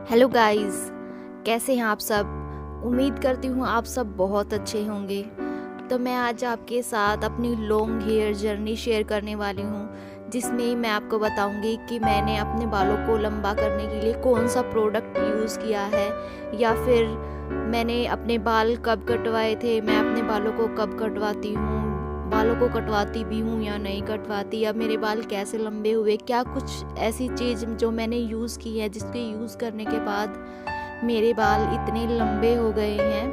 Hello guys, कैसे हैं आप सब। उम्मीद करती हूँ आप सब बहुत अच्छे होंगे। तो मैं आज आपके साथ अपनी लॉन्ग हेयर जर्नी शेयर करने वाली हूँ, जिसमें मैं आपको बताऊंगी कि मैंने अपने बालों को लंबा करने के लिए कौन सा प्रोडक्ट यूज़ किया है, या फिर मैंने अपने बाल कब कटवाए थे, मैं अपने बालों को कब कटवाती हूँ, बालों को कटवाती भी हूँ या नहीं कटवाती, या मेरे बाल कैसे लंबे हुए, क्या कुछ ऐसी चीज़ जो मैंने यूज़ की है जिसके यूज़ करने के बाद मेरे बाल इतने लंबे हो गए हैं।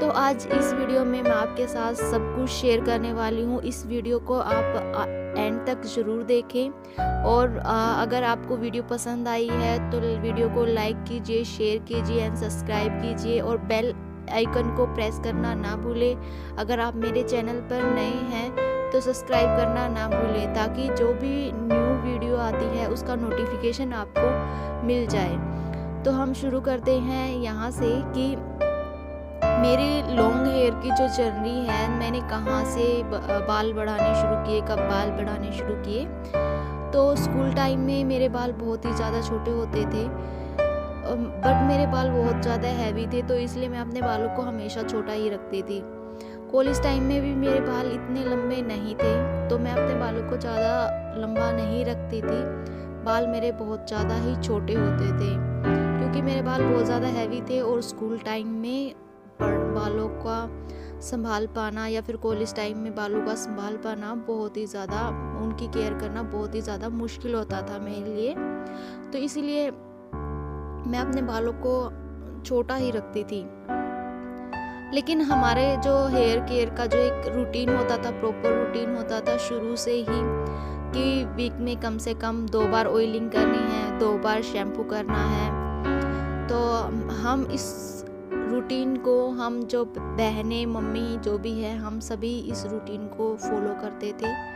तो आज इस वीडियो में मैं आपके साथ सब कुछ शेयर करने वाली हूँ। इस वीडियो को आप एंड तक ज़रूर देखें, और अगर आपको वीडियो पसंद आई है तो वीडियो को लाइक कीजिए, शेयर कीजिए एंड सब्सक्राइब कीजिए, और बेल आइकन को प्रेस करना ना भूलें। अगर आप मेरे चैनल पर नए हैं तो सब्सक्राइब करना ना भूलें, ताकि जो भी न्यू वीडियो आती है उसका नोटिफिकेशन आपको मिल जाए। तो हम शुरू करते हैं यहाँ से कि मेरी लॉन्ग हेयर की जो जर्नी है, मैंने कहाँ से बाल बढ़ाने शुरू किए, कब बाल बढ़ाने शुरू किए। तो स्कूल टाइम में मेरे बाल बहुत ही ज़्यादा छोटे होते थे, बट मेरे बाल बहुत ज़्यादा हैवी थे, तो इसलिए मैं अपने बालों को हमेशा छोटा ही रखती थी। कॉलेज टाइम में भी मेरे बाल इतने लंबे नहीं थे, तो मैं अपने बालों को ज़्यादा लंबा नहीं रखती थी। बाल मेरे बहुत ज़्यादा ही छोटे होते थे, क्योंकि मेरे बाल बहुत ज़्यादा हैवी थे, और स्कूल टाइम में बालों का संभाल पाना या फिर कॉलेज टाइम में बालों का संभाल पाना बहुत ही ज़्यादा, उनकी केयर करना बहुत ही ज़्यादा मुश्किल होता था मेरे लिए। तो इसीलिए मैं अपने बालों को छोटा ही रखती थी। लेकिन हमारे जो हेयर केयर का जो एक रूटीन होता था, प्रॉपर रूटीन होता था शुरू से ही, कि वीक में कम से कम 2 बार ऑयलिंग करनी है, 2 बार शैम्पू करना है। तो हम इस रूटीन को, हम जो बहनें, मम्मी जो भी है, हम सभी इस रूटीन को फॉलो करते थे।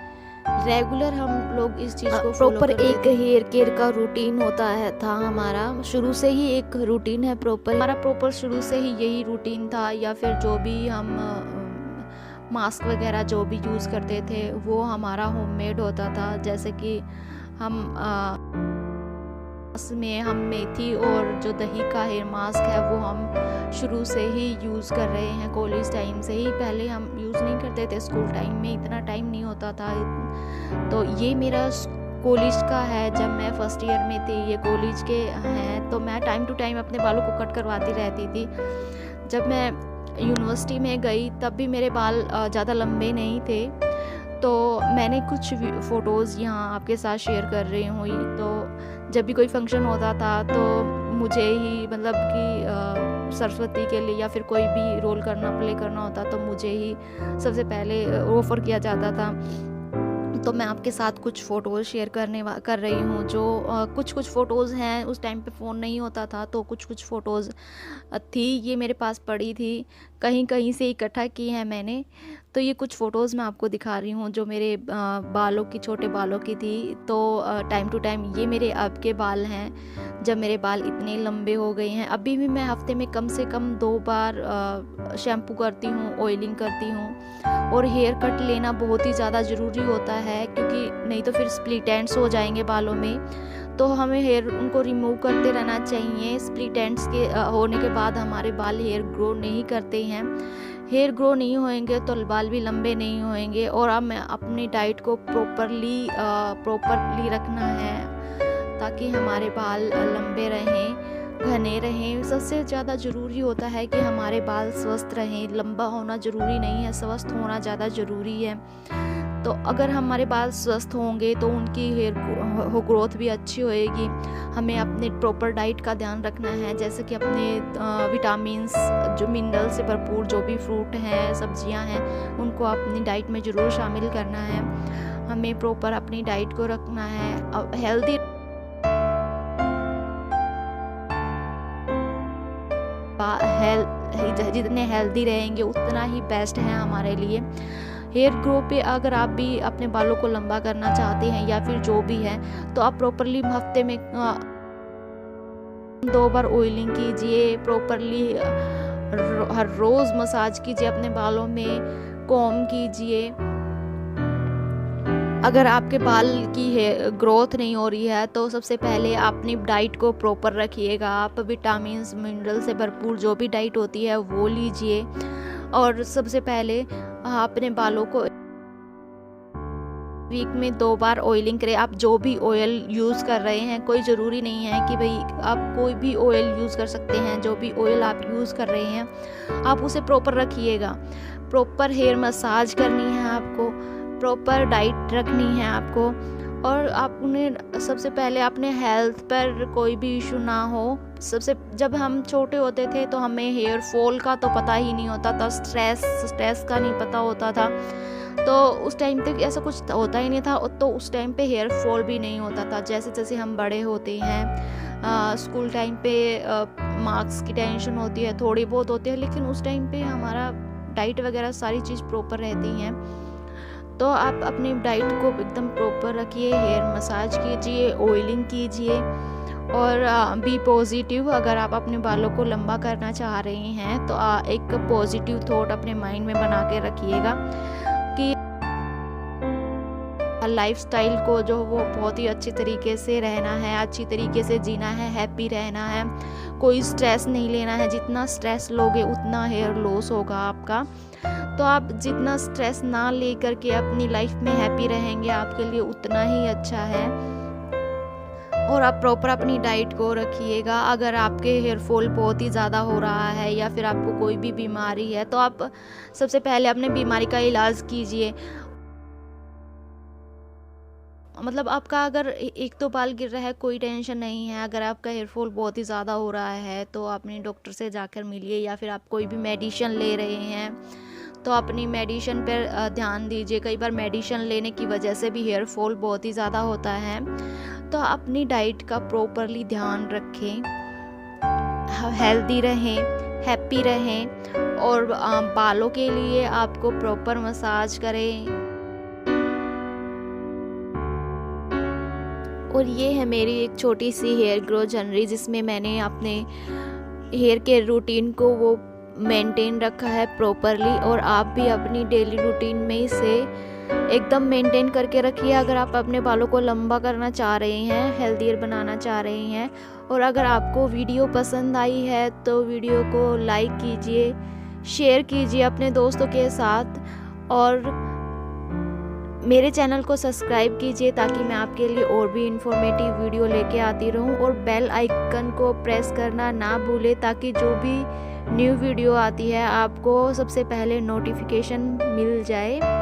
रेगुलर हम लोग इस चीज़ को प्रॉपर एक हेयर केयर का रूटीन होता है था हमारा, शुरू से ही एक रूटीन है प्रॉपर हमारा, प्रॉपर शुरू से ही यही रूटीन था। या फिर जो भी हम मास्क वगैरह जो भी यूज़ करते थे वो हमारा होममेड होता था। जैसे कि हम मेथी और जो दही का हेयर मास्क है वो हम शुरू से ही यूज़ कर रहे हैं, कॉलेज टाइम से ही। पहले हम यूज़ नहीं करते थे, स्कूल टाइम में इतना टाइम नहीं होता था। तो ये मेरा कॉलेज का है, जब मैं फर्स्ट ईयर में थी, ये कॉलेज के हैं, तो मैं टाइम टू टाइम अपने बालों को कट करवाती रहती थी। जब मैं यूनिवर्सिटी में गई तब भी मेरे बाल ज़्यादा लंबे नहीं थे, तो मैंने कुछ फ़ोटोज़ यहाँ आपके साथ शेयर कर रही हूँ। तो जब भी कोई फंक्शन होता था तो मुझे ही, मतलब कि सरस्वती के लिए या फिर कोई भी रोल प्ले करना होता तो मुझे ही सबसे पहले ऑफ़र किया जाता था। तो मैं आपके साथ कुछ फ़ोटोज़ शेयर कर रही हूँ, जो कुछ फ़ोटोज़ हैं। उस टाइम पे फ़ोन नहीं होता था, तो कुछ फ़ोटोज़ थी, ये मेरे पास पड़ी थी, कहीं कहीं से इकट्ठा की हैं मैंने। तो ये कुछ फ़ोटोज़ मैं आपको दिखा रही हूँ जो मेरे बालों की, छोटे बालों की थी। तो टाइम टू टाइम ये मेरे अब के बाल हैं, जब मेरे बाल इतने लंबे हो गए हैं। अभी भी मैं हफ़्ते में कम से कम 2 बार शैम्पू करती हूँ, ऑयलिंग करती हूँ, और हेयर कट लेना बहुत ही ज़्यादा ज़रूरी होता है, क्योंकि नहीं तो फिर स्प्लिट एंड्स हो जाएंगे बालों में। तो हमें हेयर उनको रिमूव करते रहना चाहिए। स्प्लिट एंड्स के होने के बाद हमारे बाल हेयर ग्रो नहीं करते हैं। हेयर ग्रो नहीं होएंगे तो बाल भी लंबे नहीं होएंगे। और अब मैं अपनी डाइट को प्रॉपरली रखना है, ताकि हमारे बाल लंबे रहें, घने रहें। सबसे ज़्यादा ज़रूरी होता है कि हमारे बाल स्वस्थ रहें। लंबा होना ज़रूरी नहीं है, स्वस्थ होना ज़्यादा ज़रूरी है। तो अगर हमारे बाल स्वस्थ होंगे तो उनकी हेयर ग्रोथ भी अच्छी होएगी। हमें अपने प्रॉपर डाइट का ध्यान रखना है, जैसे कि अपने विटामिन्स, जो मिनरल से भरपूर जो भी फ्रूट हैं, सब्जियां हैं, उनको अपनी डाइट में ज़रूर शामिल करना है। हमें प्रॉपर अपनी डाइट को रखना है। हेल्दी जितने हेल्दी रहेंगे उतना ही बेस्ट है हमारे लिए। हेयर ग्रो पे अगर आप भी अपने बालों को लंबा करना चाहते हैं या फिर जो भी है, तो आप प्रॉपरली हफ्ते में 2 बार ऑयलिंग कीजिए, प्रॉपरली हर रोज़ मसाज कीजिए अपने बालों में, कॉम्ब कीजिए। अगर आपके बाल की ग्रोथ नहीं हो रही है तो सबसे पहले आप अपनी डाइट को प्रॉपर रखिएगा। आप विटामिन्स मिनरल से भरपूर जो भी डाइट होती है वो लीजिए। और सबसे पहले अपने बालों को वीक में 2 बार ऑयलिंग करें। आप जो भी ऑयल यूज़ कर रहे हैं, कोई ज़रूरी नहीं है कि भाई आप कोई भी ऑयल यूज़ कर सकते हैं। जो भी ऑयल आप यूज़ कर रहे हैं आप उसे प्रॉपर रखिएगा। प्रॉपर हेयर मसाज करनी है आपको, प्रॉपर डाइट रखनी है आपको। और आप उन्हें सबसे पहले अपने हेल्थ पर कोई भी इशू ना हो। जब हम छोटे होते थे तो हमें हेयर फॉल का तो पता ही नहीं होता था, स्ट्रेस का नहीं पता होता था। तो उस टाइम तक ऐसा कुछ होता ही नहीं था, तो उस टाइम पे हेयर फॉल भी नहीं होता था। जैसे जैसे हम बड़े होते हैं, स्कूल टाइम पे मार्क्स की टेंशन होती है, थोड़ी बहुत होती है, लेकिन उस टाइम पे हमारा डाइट वगैरह सारी चीज़ प्रॉपर रहती हैं। तो आप अपनी डाइट को एकदम प्रॉपर रखिए, हेयर मसाज कीजिए, ऑयलिंग कीजिए और बी पॉजिटिव। अगर आप अपने बालों को लंबा करना चाह रहे हैं तो एक पॉजिटिव थॉट अपने माइंड में बना के रखिएगा कि लाइफस्टाइल को जो वो बहुत ही अच्छी तरीके से रहना है, अच्छी तरीके से जीना है, हैप्पी रहना है, कोई स्ट्रेस नहीं लेना है। जितना स्ट्रेस लोगे उतना हेयर लॉस होगा आपका। तो आप जितना स्ट्रेस ना ले करके अपनी लाइफ में हैप्पी रहेंगे आपके लिए उतना ही अच्छा है। और आप प्रॉपर अपनी डाइट को रखिएगा। अगर आपके हेयर फॉल बहुत ही ज़्यादा हो रहा है या फिर आपको कोई भी बीमारी है तो आप सबसे पहले अपने बीमारी का इलाज कीजिए। मतलब आपका अगर एक तो बाल गिर रहा है कोई टेंशन नहीं है। अगर आपका हेयर फॉल बहुत ही ज़्यादा हो रहा है तो अपने डॉक्टर से जाकर मिलिए, या फिर आप कोई भी मेडिसिन ले रहे हैं तो अपनी मेडिसिन पर ध्यान दीजिए। कई बार मेडिसिन लेने की वजह से भी हेयर फॉल बहुत ही ज़्यादा होता है। तो अपनी डाइट का प्रॉपरली ध्यान रखें, हेल्दी रहें, हैप्पी रहें। और बालों के लिए आपको प्रॉपर मसाज करें। और ये है मेरी एक छोटी सी हेयर ग्रोथ जर्नी जिसमें मैंने अपने हेयर केयर रूटीन को वो मेंटेन रखा है प्रॉपरली। और आप भी अपनी डेली रूटीन में इसे एकदम मेंटेन करके रखिए। अगर आप अपने बालों को लंबा करना चाह रहे हैं, हेल्दियर बनाना चाह रहे हैं। और अगर आपको वीडियो पसंद आई है तो वीडियो को लाइक कीजिए, शेयर कीजिए अपने दोस्तों के साथ, और मेरे चैनल को सब्सक्राइब कीजिए ताकि मैं आपके लिए और भी इंफॉर्मेटिव वीडियो लेके आती रहूं। और बेल आइकन को प्रेस करना ना भूलें ताकि जो भी न्यू वीडियो आती है आपको सबसे पहले नोटिफिकेशन मिल जाए।